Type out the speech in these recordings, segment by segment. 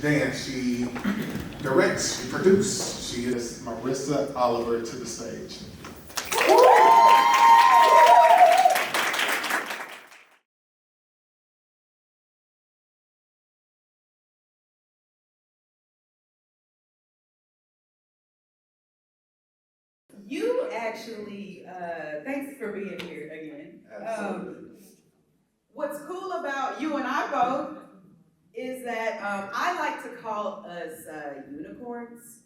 dance, she directs, she produces. She is Marissa Oliver to the stage. You actually, thanks for being here again. Absolutely. What's cool about you and I both is that I like to call us unicorns,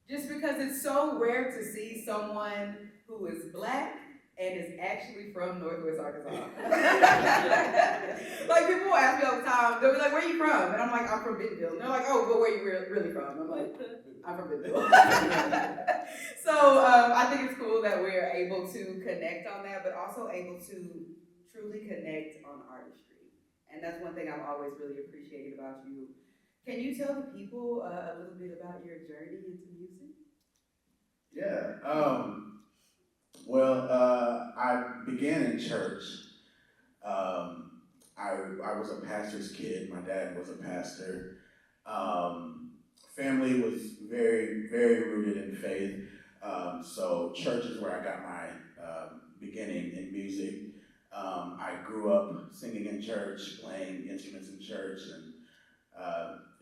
just because it's so rare to see someone who is black and is actually from Northwest Arkansas. Like, people will ask me all the time, they'll be like, where are you from? And I'm like, I'm from Bentonville. And they're like, oh, but where are you really from? I'm like, I'm from Bentonville. So I think it's cool that we're able to connect on that, but also able to truly connect on artistry. And that's one thing I've always really appreciated about you. Can you tell the people a little bit about your journey into music? Yeah. I began in church. I was a pastor's kid. My dad was a pastor. Family was very, very rooted in faith. So church is where I got my beginning in music. I grew up singing in church, playing instruments in church, and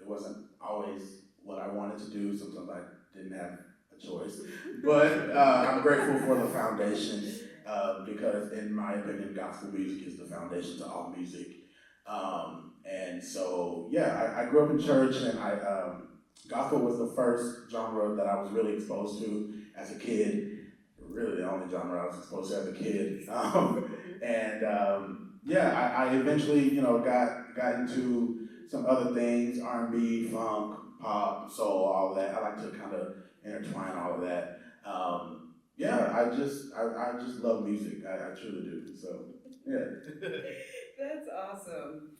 it wasn't always what I wanted to do. Sometimes I didn't have a choice. But I'm grateful for the foundation because, in my opinion, gospel music is the foundation to all music. And so, yeah, I grew up in church, and gospel was the first genre that I was really exposed to as a kid. Really, the only genre I was exposed to as a kid. I eventually, got into some other things: R&B, funk, pop, soul, all of that. I like to kind of intertwine all of that. I just love music. I truly do. So, yeah. That's awesome.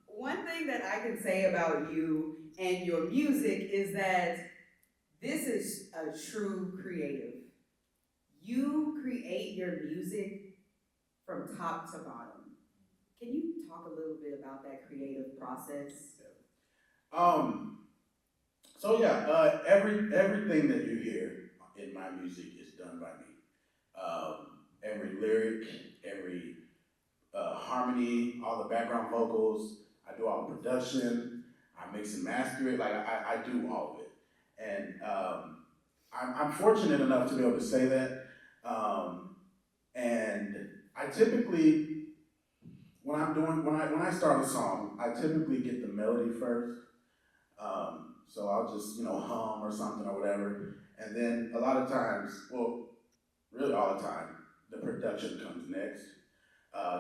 One thing that I can say about you and your music is that this is a true creative. You create your music from top to bottom. Can you talk a little bit about that creative process? Everything that you hear in my music is done by me. Every lyric, every harmony, all the background vocals, I do all the production, I mix and master it, I do all of it. And I'm fortunate enough to be able to say that. And I typically, when I start a song, I typically get the melody first. So I'll just, hum or something or whatever. And then a lot of times, well, really all the time, the production comes next.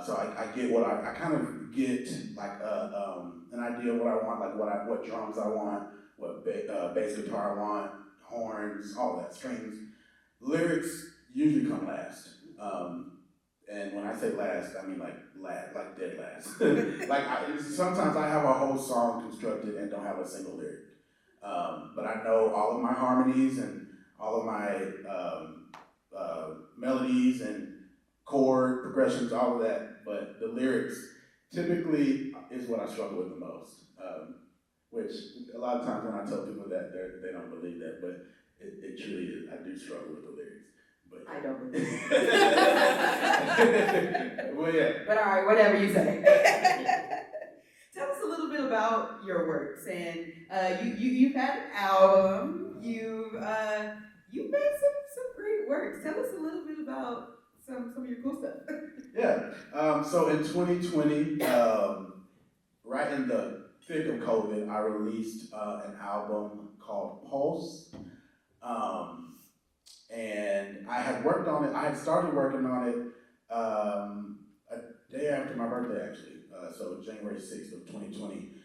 So I get I kind of get like an idea of what I want, like what drums I want, what bass guitar I want, horns, all that, strings. Lyrics usually come last. And when I say last, I mean like dead last. Sometimes I have a whole song constructed and don't have a single lyric. But I know all of my harmonies and all of my melodies and chord progressions, all of that. But the lyrics typically is what I struggle with the most. Which a lot of times when I tell people that, they don't believe that, but it truly is. I do struggle with the lyrics. But I don't believe it. Well, yeah. But all right, whatever you say. Tell us a little bit about your works, and you've had an album. You've made some great works. Tell us a little bit about some of your cool stuff. Yeah. So in 2020, right in the thick of COVID, I released an album called Pulse. And I had worked on it. I had started working on it a day after my birthday, actually. So January 6th of 2020.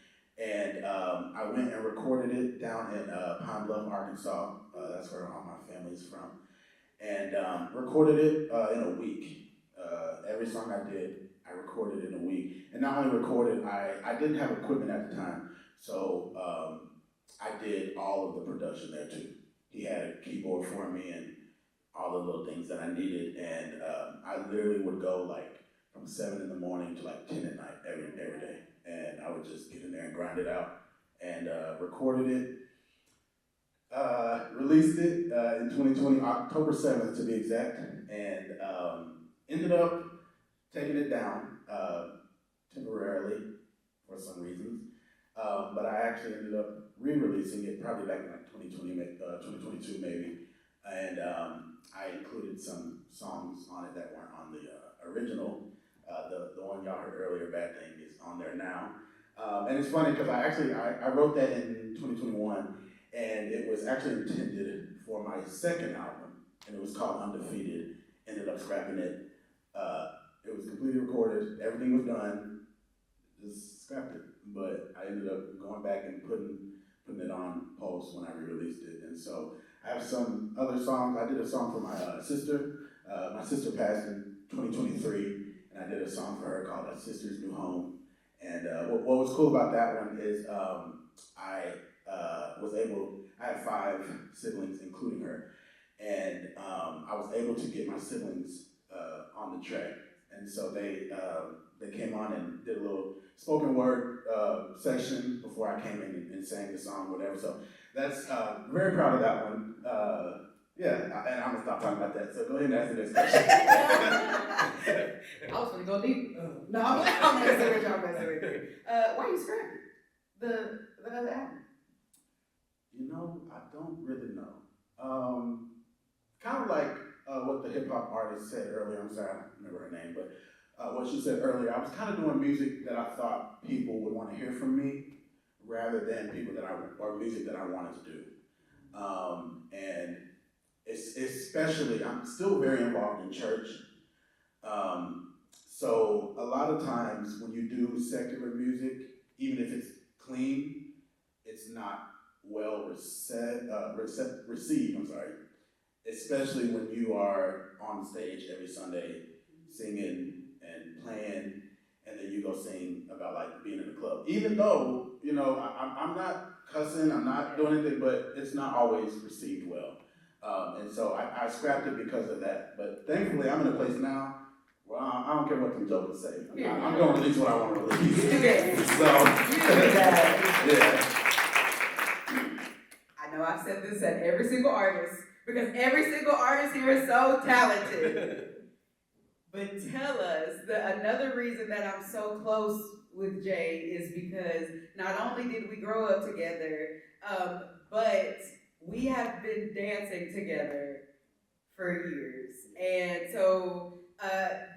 And I went and recorded it down in Pine Bluff, Arkansas. That's where all my family's from. And recorded it in a week. Every song I did, I recorded in a week. And not only recorded, I didn't have equipment at the time. So I did all of the production there too. He had a keyboard for me and all the little things that I needed. And I literally would go from 7 in the morning to 10 at night every day. And I would just get in there and grind it out. and recorded it. Released it in 2020, October 7th to be exact, and ended up taking it down temporarily for some reasons. But I actually ended up re-releasing it probably back in like 2022 maybe, and I included some songs on it that weren't on the original. The one y'all heard earlier, Bad Thing, is on there now. And it's funny because I wrote that in 2021, and it was actually intended for my second album, and it was called Undefeated. Ended up scrapping it. It was completely recorded, everything was done, just scrapped it. But I ended up going back and putting it on post when I re-released it. And so I have some other songs. I did a song for my sister. My sister passed in 2023, and I did a song for her called Sister's New Home. And what was cool about that one is I had 5 siblings, including her, and I was able to get my siblings on the track. And so they came on and did a little spoken word section before I came in and sang the song, whatever. So that's very proud of that one. Yeah, and I'm gonna stop talking about that. So go ahead and ask the next question. I was gonna go deep. No, I'm messing with you. Why you scrapping the other album? You know, I don't really know. Kind of like what the hip hop artist said earlier. I'm sorry, I don't remember her name, but what she said earlier. I was kind of doing music that I thought people would want to hear from me, rather than music that I wanted to do. And it's especially, I'm still very involved in church. So a lot of times when you do secular music, even if it's clean, it's not well received, especially when you are on stage every Sunday singing and playing, and then you go sing about like being in a club. Even though, you know, I'm not cussing, I'm not doing anything, but it's not always received well. And so I scrapped it because of that. But thankfully, I'm in a place now where I don't care what the jokers say. I'm going to release what I want to release. So, yeah. I know I've said this at every single artist, because every single artist here is so talented. But tell us, another reason that I'm so close with Jay is because not only did we grow up together, but we have been dancing together for years. And so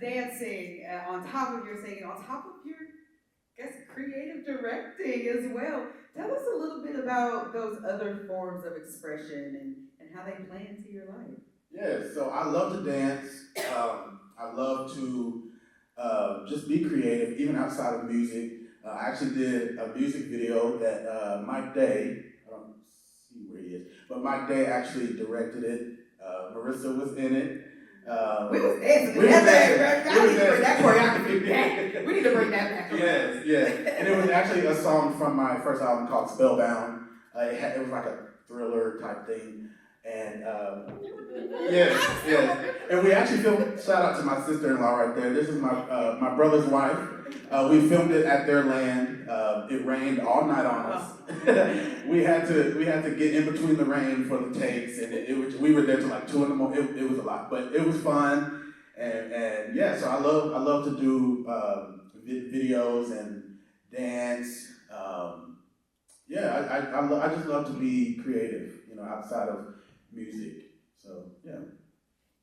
dancing on top of your singing, on top of your, I guess, creative directing as well. Tell us a little bit about those other forms of expression and how they play into your life. Yeah, so I love to dance. I love to just be creative, even outside of music. I actually did a music video that Mike Day, I don't see where he is, but Mike Day actually directed it. Marissa was in it. We was dancing. We need to bring that choreography back. We need to bring that back. Yes. And it was actually a song from my first album called Spellbound. It was like a thriller type thing. And yes. And we actually filmed, shout out to my sister-in-law right there. This is my brother's wife. We filmed it at their land. It rained all night on us. we had to get in between the rain for the takes, and we were there till like 2 in the morning. It was a lot, but it was fun. And yeah, so I love to do videos and dance. I just love to be creative, you know, outside of music. So yeah.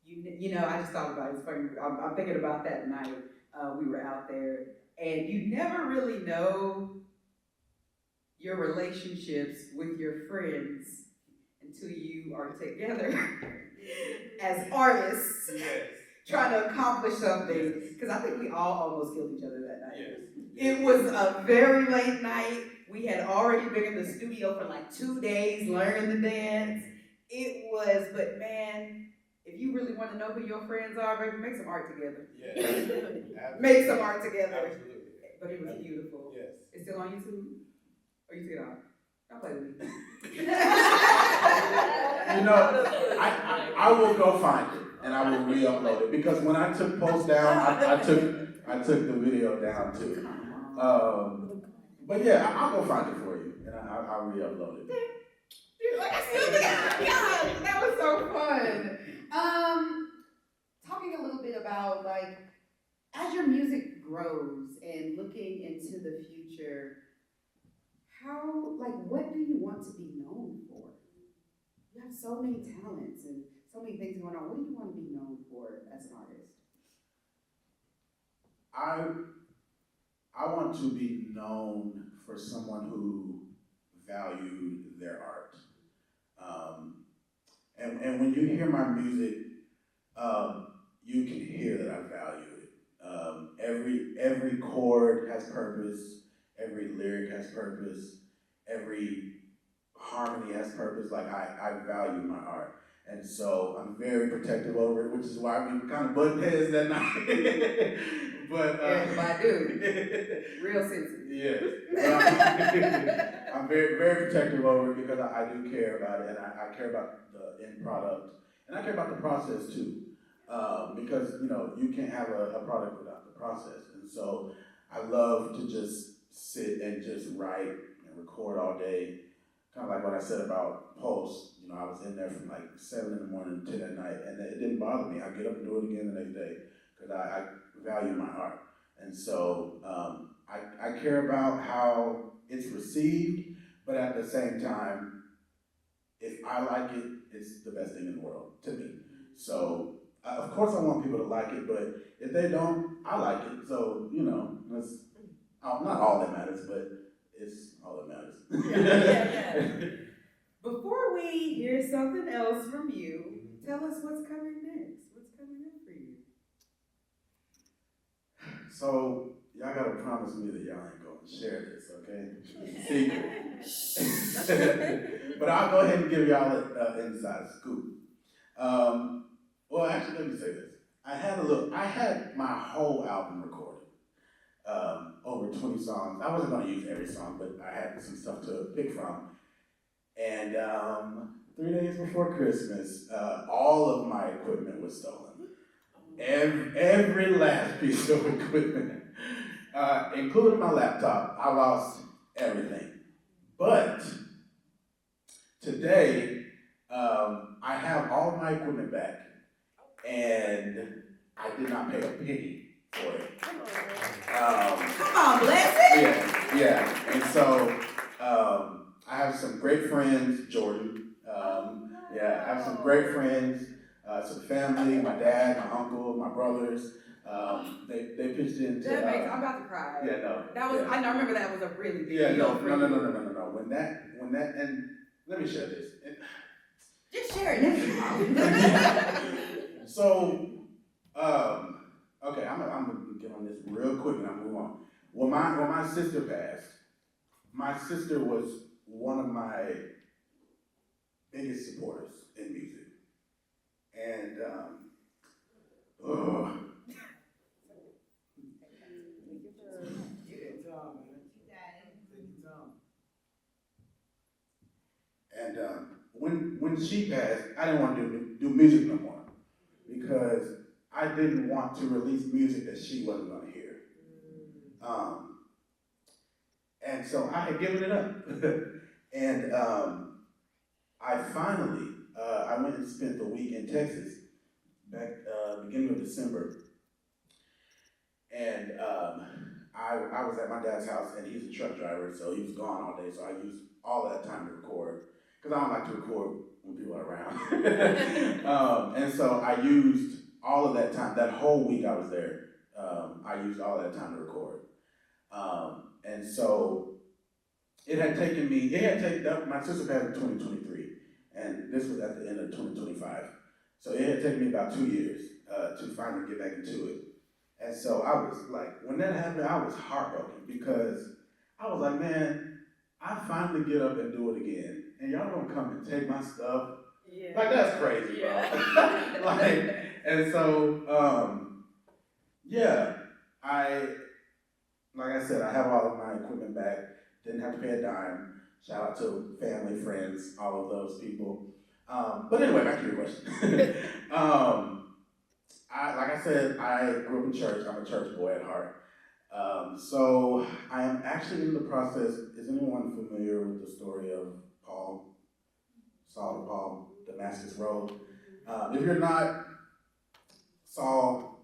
You know, I just thought about it. It's funny. I'm thinking about that night we were out there, and you never really know your relationships with your friends until you are together as artists, trying to accomplish something. Because I think we all almost killed each other that night. It was a very late night. We had already been in the studio for like 2 days learning the dance. It was, but man, if you really want to know who your friends are, baby, make some art together. Make some art together. Absolutely. But it was beautiful. Yes. It's still on YouTube? Or you took it off? Don't play with me. You know, I will go find it and I will re-upload it, because when I took post down, I took the video down too. But yeah, I'll go find it for you and and I re-upload it. Like I still think, God, that was so fun. Talking a little bit about like, as your music grows and looking into the future, what do you want to be known for? You have so many talents and so many things going on. What do you want to be known for as an artist? I want to be known for someone who valued their art. And when you hear my music, you can hear that I value it. Every chord has purpose, every lyric has purpose, every harmony has purpose. Like I value my art. And so I'm very protective over it, which is why we were kind of butting heads that night. But I do. Real sensitive. Yes. I'm very, very protective over it because I do care about it, and I care about the end product, and I care about the process too. Because you can't have a product without the process, and so I love to just sit and just write and record all day. Kind of like what I said about Pulse. I was in there from like 7 in the morning to 10 at night, and it didn't bother me. I get up and do it again the next day because I value my art. And so I care about how it's received, but at the same time, if I like it, it's the best thing in the world to me. So of course I want people to like it, but if they don't, I like it. So, that's not all that matters, but it's all that matters. Yeah. Before we hear something else from you, tell us what's coming next. What's coming up for you? So, y'all gotta promise me that y'all ain't gonna share this, okay? Secret. But I'll go ahead and give y'all an inside scoop. Well, actually, let me say this. I had my whole album recorded. Over 20 songs. I wasn't gonna use every song, but I had some stuff to pick from. And 3 days before Christmas, all of my equipment was stolen. Every last piece of equipment, including my laptop, I lost everything. But today, I have all of my equipment back, and I did not pay a penny for it. Come on, bless it! Yeah. And so I have some great friends, Jordan. I have some great friends, some family, my dad, my uncle, my brothers. They pitched into. I'm about to cry. Yeah, no. That was. Yeah. I remember that was a really big deal. No. When that, and let me share this. Just share it. So, okay, I'm gonna get on this real quick and I'll move on. When my sister passed, my sister was one of my biggest supporters in music. And, when she passed, I didn't want to do music no more because I didn't want to release music that she wasn't going to hear. And so I had given it up. And I finally, I went and spent the week in Texas, back beginning of December. And I was at my dad's house, and he's a truck driver, so he was gone all day, so I used all that time to record, because I don't like to record when people are around. And so I used all of that time, that whole week I was there, I used all that time to record. And so it had taken me, my sister passed in 2023, and this was at the end of 2025. So it had taken me about 2 years to finally get back into it. And so I was like, when that happened, I was heartbroken because I was like, man, I finally get up and do it again. And y'all gonna come and take my stuff? Yeah. Like, that's crazy, bro. Yeah. And so, like I said, I have all of my equipment back. Didn't have to pay a dime. Shout out to family, friends, all of those people. But anyway, back to your question. Like I said, I grew up in church. I'm a church boy at heart. So I am actually in the process. Is anyone familiar with the story of Paul, Saul to Paul, Damascus Road? If you're not, Saul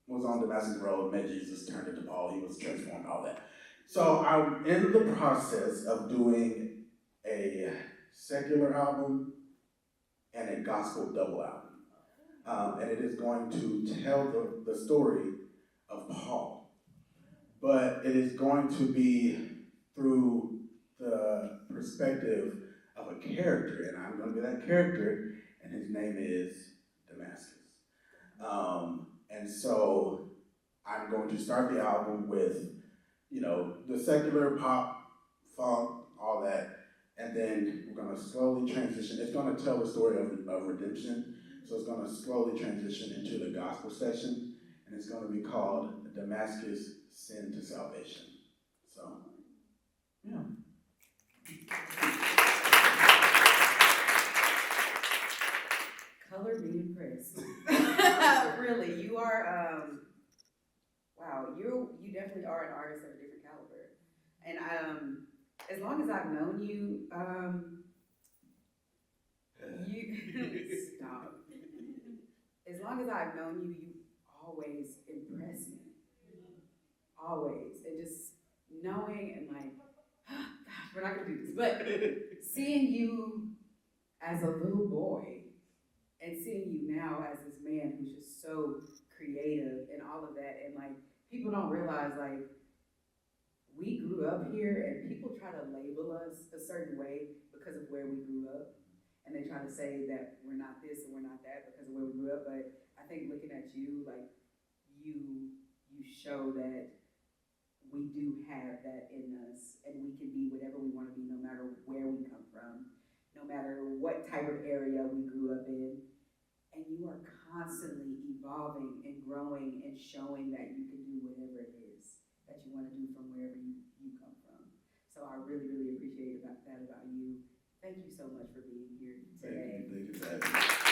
was on Damascus Road, met Jesus, turned into Paul, he was transformed, all that. So I'm in the process of doing a secular album and a gospel double album. And it is going to tell the story of Paul. But it is going to be through the perspective of a character, and I'm going to be that character, and his name is Damascus. And so I'm going to start the album with, the secular pop, funk, all that, and then we're going to slowly transition. It's going to tell the story of redemption, so it's going to slowly transition into the gospel session, and it's going to be called Damascus Sin to Salvation. So, yeah. Color me impressed. Really, you are, wow, you definitely are an artist of a different caliber. And as long as I've known you, stop. As long as I've known you, you always impress me. Always. And just knowing and like, gosh, we're not gonna do this, but seeing you as a little boy and seeing you now as this man who's just so creative and all of that, and like, people don't realize, like, we grew up here and people try to label us a certain way because of where we grew up. And they try to say that we're not this and we're not that because of where we grew up. But I think looking at you, like, you show that we do have that in us, and we can be whatever we want to be, no matter where we come from, no matter what type of area we grew up in. And you are constantly evolving and growing and showing that you can do whatever it is that you want to do from wherever you come from. So I really, really appreciate that about you. Thank you so much for being here today. Thank you for having me.